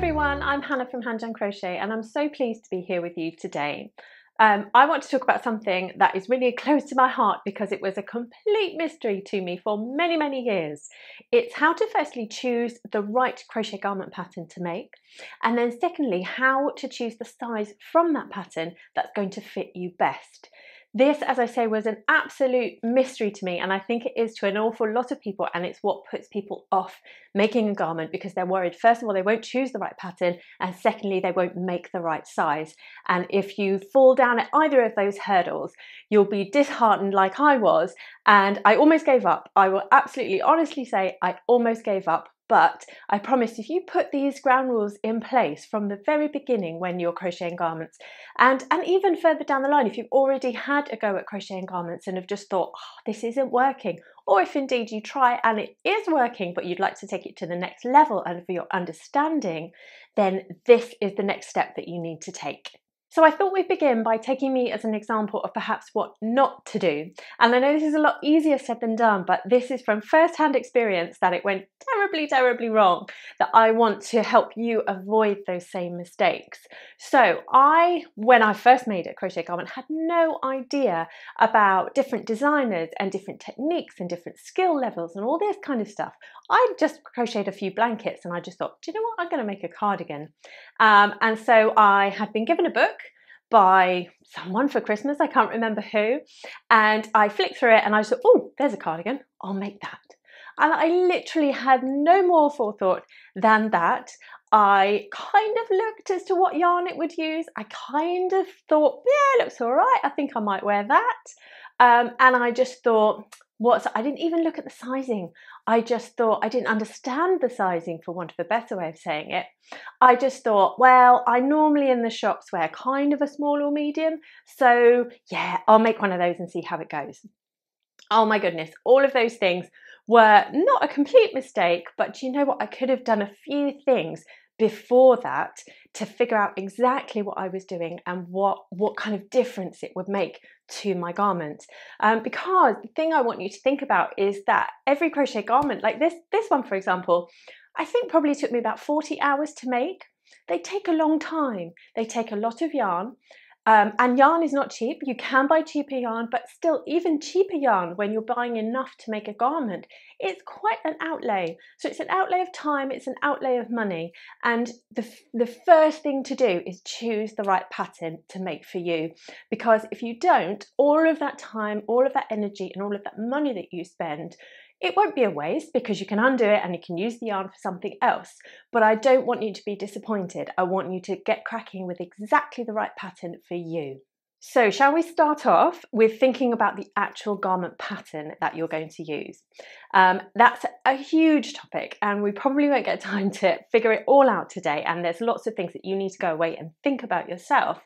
everyone, I'm Hannah from Hand Done Crochet and I'm so pleased to be here with you today. I want to talk about something that is really close to my heart because it was a complete mystery to me for many years. It's how to firstly choose the right crochet garment pattern to make, and then secondly how to choose the size from that pattern that's going to fit you best. This, as I say, was an absolute mystery to me, and I think it is to an awful lot of people, and it's what puts people off making a garment because they're worried, first of all, they won't choose the right pattern, and secondly, they won't make the right size. And if you fall down at either of those hurdles, you'll be disheartened like I was, and I almost gave up. I will absolutely honestly say I almost gave up. But I promise if you put these ground rules in place from the very beginning when you're crocheting garments, and even further down the line, if you've already had a go at crocheting garments and have just thought, oh, this isn't working, or if indeed you try and it is working, but you'd like to take it to the next level and for your understanding, then this is the next step that you need to take. So I thought we'd begin by taking me as an example of perhaps what not to do. And I know this is a lot easier said than done, but this is from first-hand experience that it went terribly wrong, that I want to help you avoid those same mistakes. So when I first made a crochet garment, had no idea about different designers and different techniques and different skill levels and all this kind of stuff. I just crocheted a few blankets and I just thought, do you know what, I'm going to make a cardigan. And so I had been given a book by someone for Christmas, I can't remember who, and I flicked through it and I just thought, oh, there's a cardigan, I'll make that. And I literally had no more forethought than that. I kind of looked as to what yarn it would use. I kind of thought, yeah, it looks all right, I think I might wear that. And I just thought, I didn't even look at the sizing. I just thought, I didn't understand the sizing, for want of a better way of saying it. I just thought, well, I normally in the shops wear kind of a small or medium, so yeah, I'll make one of those and see how it goes. Oh my goodness, all of those things were not a complete mistake, but you know what? I could have done a few things before that to figure out exactly what I was doing and what kind of difference it would make to my garment. Because the thing I want you to think about is that every crochet garment, like this one, for example, I think probably took me about 40 hours to make. They take a long time. They take a lot of yarn. And yarn is not cheap. You can buy cheaper yarn, but still, even cheaper yarn, when you're buying enough to make a garment, it's quite an outlay. So it's an outlay of time, it's an outlay of money. And the first thing to do is choose the right pattern to make for you. Because if you don't, all of that time, all of that energy, and all of that money that you spend, it won't be a waste because you can undo it and you can use the yarn for something else. But I don't want you to be disappointed. I want you to get cracking with exactly the right pattern for you. So shall we start off with thinking about the actual garment pattern that you're going to use? That's a huge topic and we probably won't get time to figure it all out today, and there's lots of things that you need to go away and think about yourself.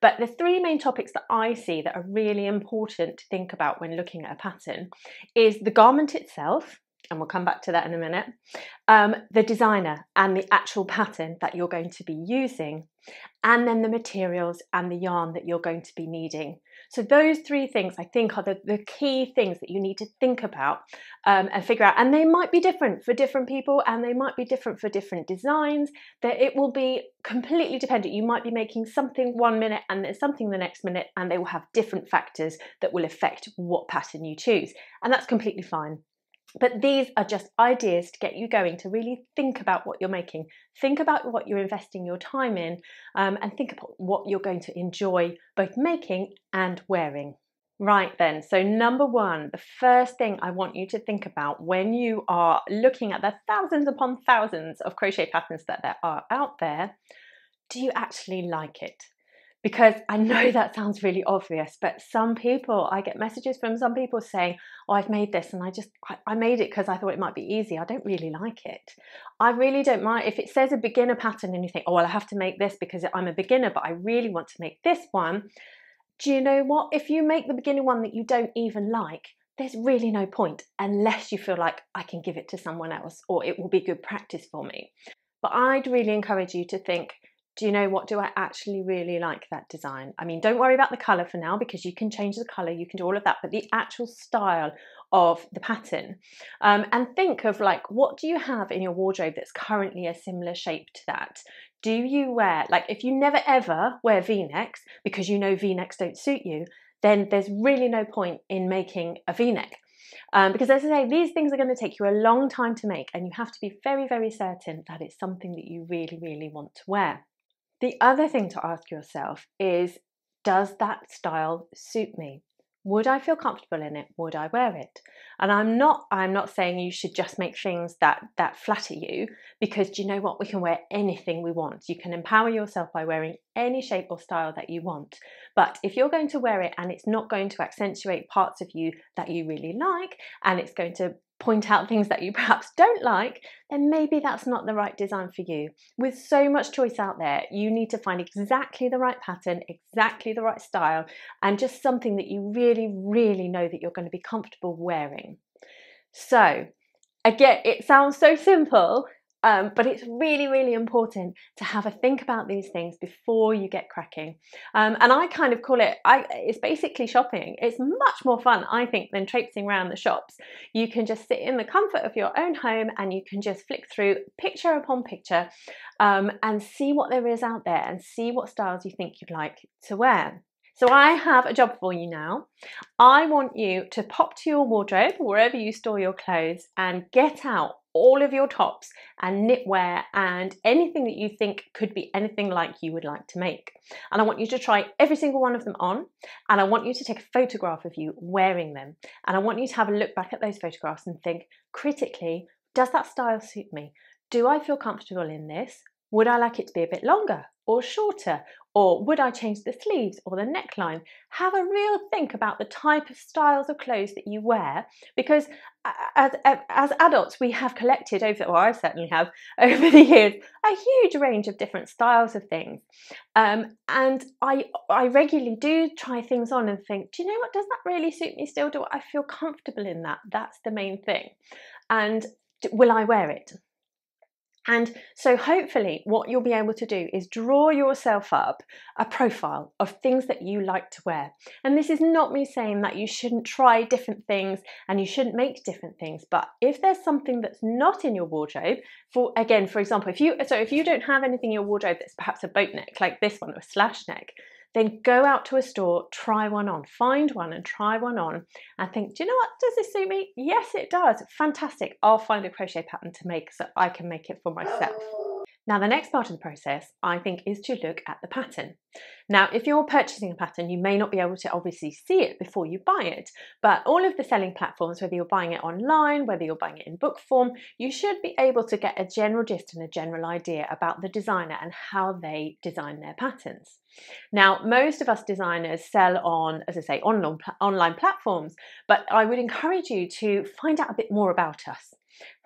But the three main topics that I see that are really important to think about when looking at a pattern is the garment itself, and we'll come back to that in a minute, the designer and the actual pattern that you're going to be using, and then the materials and the yarn that you're going to be needing. So those three things I think are the key things that you need to think about and figure out. And they might be different for different people and they might be different for different designs. That it will be completely dependent. You might be making something one minute and there's something the next minute, and they will have different factors that will affect what pattern you choose. And that's completely fine. But these are just ideas to get you going to really think about what you're making, think about what you're investing your time in, and think about what you're going to enjoy both making and wearing. Right then, so number one, the first thing I want you to think about when you are looking at the thousands upon thousands of crochet patterns that there are out there, do you actually like it? Because I know that sounds really obvious, but some people, I get messages from some people saying, oh, I've made this and I made it because I thought it might be easy. I don't really like it. I really don't mind. If it says a beginner pattern and you think, oh, well, I have to make this because I'm a beginner, but I really want to make this one. Do you know what? If you make the beginner one that you don't even like, there's really no point unless you feel like I can give it to someone else or it will be good practice for me. But I'd really encourage you to think, do you know what, do I actually really like that design? I mean, don't worry about the colour for now because you can change the colour, you can do all of that, but the actual style of the pattern. And think of like, what do you have in your wardrobe that's currently a similar shape to that? Do you wear, like if you never ever wear V-necks because you know V-necks don't suit you, then there's really no point in making a V-neck. Because as I say, these things are going to take you a long time to make, and you have to be very, very certain that it's something that you really, really want to wear. The other thing to ask yourself is, does that style suit me? Would I feel comfortable in it? Would I wear it? And I'm not saying you should just make things that flatter you, because do you know what? We can wear anything we want. You can empower yourself by wearing any shape or style that you want. But if you're going to wear it and it's not going to accentuate parts of you that you really like, and it's going to point out things that you perhaps don't like, then maybe that's not the right design for you. With so much choice out there, you need to find exactly the right pattern, exactly the right style, and just something that you really, really know that you're going to be comfortable wearing. So again, it sounds so simple, but it's really, really important to have a think about these things before you get cracking. And I kind of call it, it's basically shopping. It's much more fun, I think, than traipsing around the shops. You can just sit in the comfort of your own home and you can just flick through picture upon picture and see what there is out there and see what styles you think you'd like to wear. So I have a job for you now. I want you to pop to your wardrobe, wherever you store your clothes, and get out all of your tops and knitwear and anything that you think could be anything like you would like to make. And I want you to try every single one of them on, and I want you to take a photograph of you wearing them. And I want you to have a look back at those photographs and think critically, does that style suit me? Do I feel comfortable in this? Would I like it to be a bit longer or shorter? Or would I change the sleeves or the neckline? Have a real think about the type of styles of clothes that you wear, because as adults we have collected over, or I certainly have over the years, a huge range of different styles of things. And I regularly do try things on and think, do you know what, does that really suit me still? Do I feel comfortable in that? That's the main thing. And will I wear it? And so hopefully what you'll be able to do is draw yourself up a profile of things that you like to wear. And this is not me saying that you shouldn't try different things and you shouldn't make different things, but if there's something that's not in your wardrobe, for example, if you don't have anything in your wardrobe that's perhaps a boat neck, like this one, or a slash neck, then go out to a store, try one on, find one and try one on and think, do you know what, does this suit me? Yes, it does. Fantastic. I'll find a crochet pattern to make so I can make it for myself. Now, the next part of the process, I think, is to look at the pattern. Now, if you're purchasing a pattern, you may not be able to obviously see it before you buy it, but all of the selling platforms, whether you're buying it online, whether you're buying it in book form, you should be able to get a general gist and a general idea about the designer and how they design their patterns. Now, most of us designers sell on, as I say, online platforms, but I would encourage you to find out a bit more about us.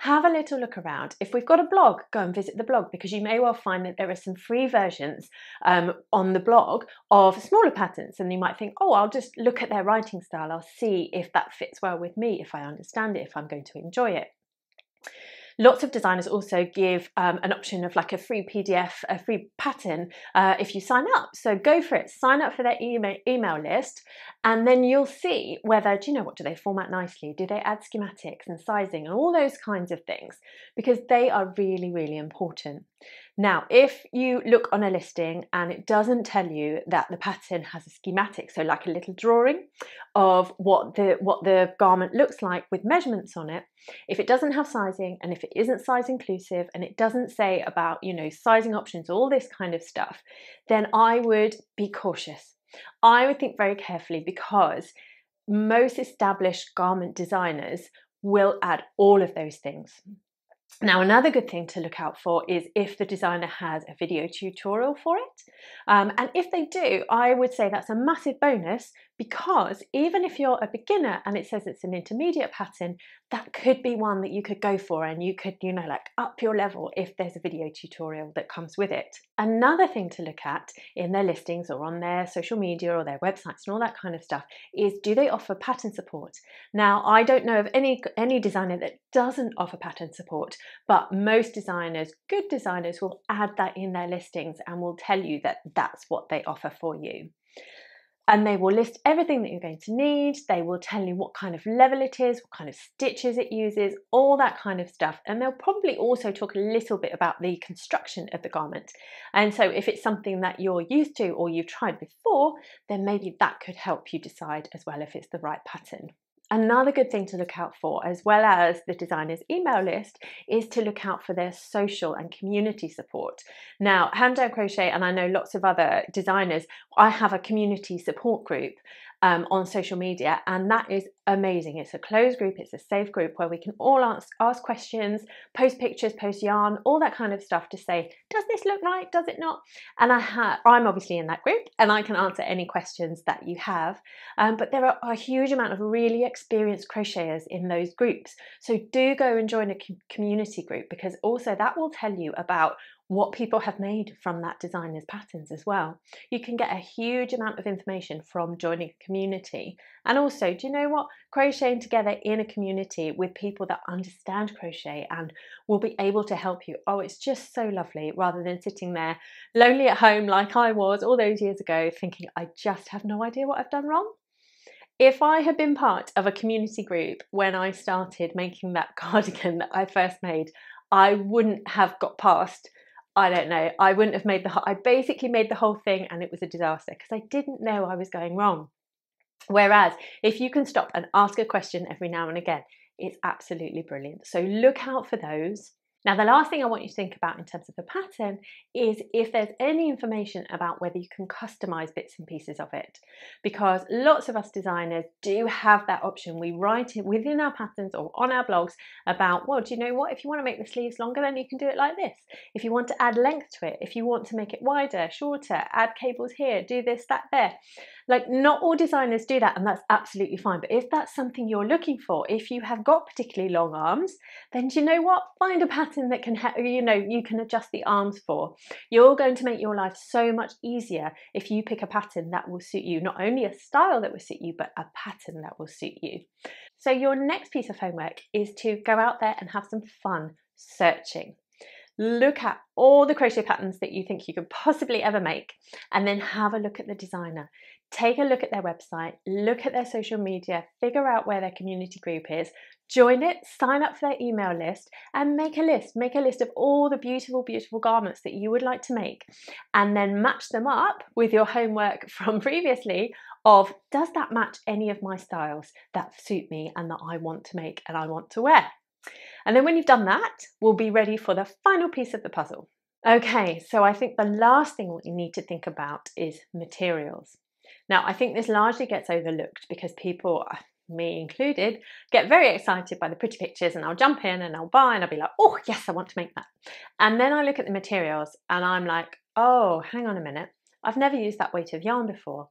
Have a little look around. If we've got a blog, go and visit the blog, because you may well find that there are some free versions on the blog of smaller patterns, and you might think, oh, I'll just look at their writing style. I'll see if that fits well with me, if I understand it, if I'm going to enjoy it. Lots of designers also give an option of like a free PDF, a free pattern if you sign up. So go for it, sign up for their email list, and then you'll see whether, do you know what, do they format nicely? Do they add schematics and sizing and all those kinds of things? Because they are really, really important. Now, if you look on a listing and it doesn't tell you that the pattern has a schematic, so like a little drawing of what the garment looks like with measurements on it, if it doesn't have sizing and if it isn't size inclusive and it doesn't say about, you know, sizing options, all this kind of stuff, then I would be cautious. I would think very carefully, because most established garment designers will add all of those things. Now, another good thing to look out for is if the designer has a video tutorial for it. And if they do, I would say that's a massive bonus, because even if you're a beginner and it says it's an intermediate pattern, that could be one that you could go for, and you could, you know, like up your level if there's a video tutorial that comes with it. Another thing to look at in their listings or on their social media or their websites and all that kind of stuff is, do they offer pattern support? Now, I don't know of any designer that doesn't offer pattern support, but most designers, good designers, will add that in their listings and will tell you that that's what they offer for you. and they will list everything that you're going to need. They will tell you what kind of level it is, what kind of stitches it uses, all that kind of stuff. And they'll probably also talk a little bit about the construction of the garment. And so if it's something that you're used to or you've tried before, then maybe that could help you decide as well if it's the right pattern. Another good thing to look out for, as well as the designer's email list, is to look out for their social and community support. Now, Hand Down Crochet, and I know lots of other designers, I have a community support group on social media, and that is amazing. It's a closed group, it's a safe group where we can all ask questions, post pictures, post yarn, all that kind of stuff to say, does this look right, does it not? And I'm obviously in that group and I can answer any questions that you have, but there are a huge amount of really experienced crocheters in those groups. So do go and join a community group, because also that will tell you about what people have made from that designer's patterns as well. You can get a huge amount of information from joining a community. And also, do you know what? Crocheting together in a community with people that understand crochet and will be able to help you. Oh, it's just so lovely, rather than sitting there lonely at home like I was all those years ago thinking, I just have no idea what I've done wrong. If I had been part of a community group when I started making that cardigan that I first made, I wouldn't have got past, I don't know, I wouldn't have made I basically made the whole thing and it was a disaster because I didn't know I was going wrong. Whereas if you can stop and ask a question every now and again, it's absolutely brilliant. So look out for those. Now, the last thing I want you to think about in terms of the pattern is if there's any information about whether you can customize bits and pieces of it, because lots of us designers do have that option. We write it within our patterns or on our blogs about, well, do you know what? If you want to make the sleeves longer, then you can do it like this. If you want to add length to it, if you want to make it wider, shorter, add cables here, do this, that, there. Like, not all designers do that, and that's absolutely fine. But if that's something you're looking for, if you have got particularly long arms, then do you know what? Find a pattern that can, you can adjust the arms for. You're going to make your life so much easier if you pick a pattern that will suit you, not only a style that will suit you, but a pattern that will suit you. So your next piece of homework is to go out there and have some fun searching. Look at all the crochet patterns that you think you could possibly ever make, and then have a look at the designer. Take a look at their website, look at their social media, figure out where their community group is, join it, sign up for their email list, and make a list. Make a list of all the beautiful, beautiful garments that you would like to make, and then match them up with your homework from previously of, does that match any of my styles that suit me and that I want to make and I want to wear? And then when you've done that, we'll be ready for the final piece of the puzzle. Okay, so I think the last thing what you need to think about is materials. Now, I think this largely gets overlooked because people, me included, get very excited by the pretty pictures, and I'll jump in and I'll buy and I'll be like, oh yes, I want to make that. And then I look at the materials and I'm like, oh, hang on a minute. I've never used that weight of yarn before.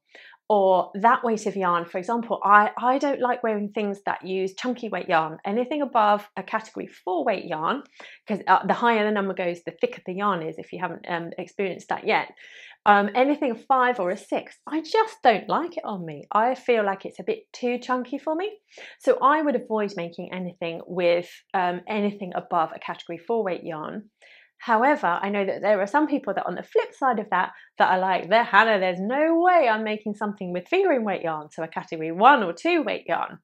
Or that weight of yarn, for example, I don't like wearing things that use chunky weight yarn. Anything above a category 4 weight yarn, because the higher the number goes, the thicker the yarn is, if you haven't experienced that yet. Anything 5 or a 6, I just don't like it on me. I feel like it's a bit too chunky for me. So I would avoid making anything with anything above a category 4 weight yarn. However, I know that there are some people that on the flip side of that are like, Hannah, there's no way I'm making something with fingering weight yarn, so a category 1 or 2 weight yarn.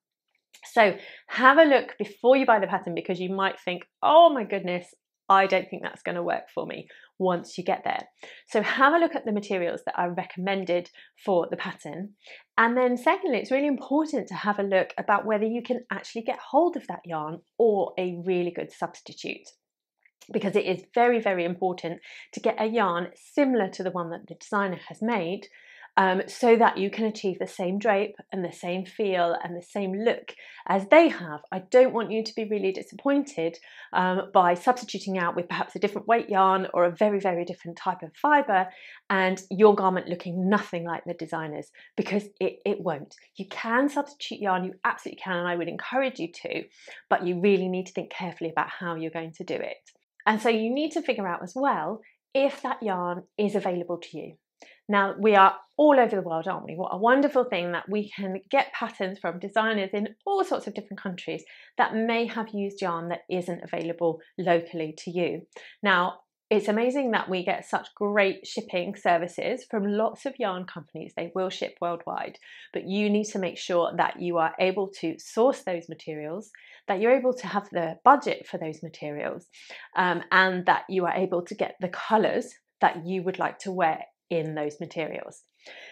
So have a look before you buy the pattern, because you might think, oh my goodness, I don't think that's going to work for me once you get there. So have a look at the materials that are recommended for the pattern. And then secondly, it's really important to have a look about whether you can actually get hold of that yarn or a really good substitute, because it is very, very important to get a yarn similar to the one that the designer has made, so that you can achieve the same drape and the same feel and the same look as they have. I don't want you to be really disappointed by substituting out with perhaps a different weight yarn or a very, very different type of fibre and your garment looking nothing like the designer's, because it won't. You can substitute yarn, you absolutely can, and I would encourage you to, but you really need to think carefully about how you're going to do it. And so you need to figure out as well if that yarn is available to you. Now, we are all over the world, aren't we? What a wonderful thing that we can get patterns from designers in all sorts of different countries that may have used yarn that isn't available locally to you. Now, It's amazing that we get such great shipping services from lots of yarn companies. They will ship worldwide, but you need to make sure that you are able to source those materials, that you're able to have the budget for those materials, and that you are able to get the colours that you would like to wear in those materials.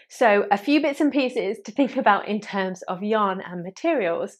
So a few bits and pieces to think about in terms of yarn and materials.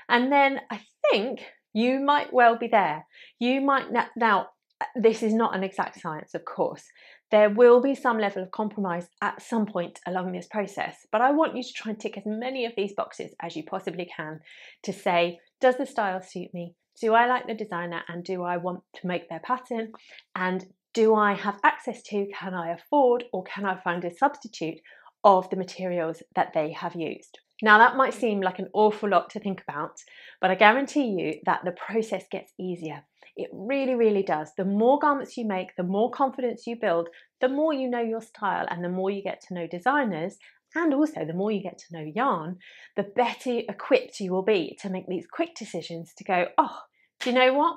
And then I think you might well be there. You might now, this is not an exact science, of course. There will be some level of compromise at some point along this process, but I want you to try and tick as many of these boxes as you possibly can to say, does the style suit me? Do I like the designer and do I want to make their pattern? And do I have access to, can I afford, or can I find a substitute of the materials that they have used? Now that might seem like an awful lot to think about, but I guarantee you that the process gets easier. It really, really does. The more garments you make, the more confidence you build, the more you know your style and the more you get to know designers, and also the more you get to know yarn, the better equipped you will be to make these quick decisions to go, oh, do you know what?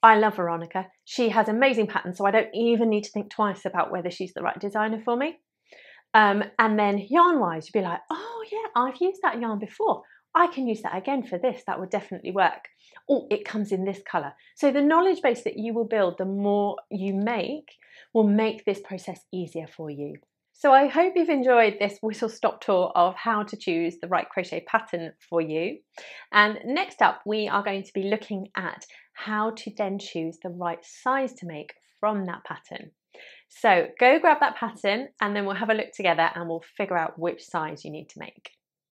I love Veronica. She has amazing patterns, so I don't even need to think twice about whether she's the right designer for me. And then yarn-wise, you'd be like, oh yeah, I've used that yarn before. I can use that again for this. That would definitely work. Oh, it comes in this colour. So the knowledge base that you will build, the more you make, will make this process easier for you. So I hope you've enjoyed this whistle-stop tour of how to choose the right crochet pattern for you. And next up, we are going to be looking at how to then choose the right size to make from that pattern. So go grab that pattern and then we'll have a look together and we'll figure out which size you need to make.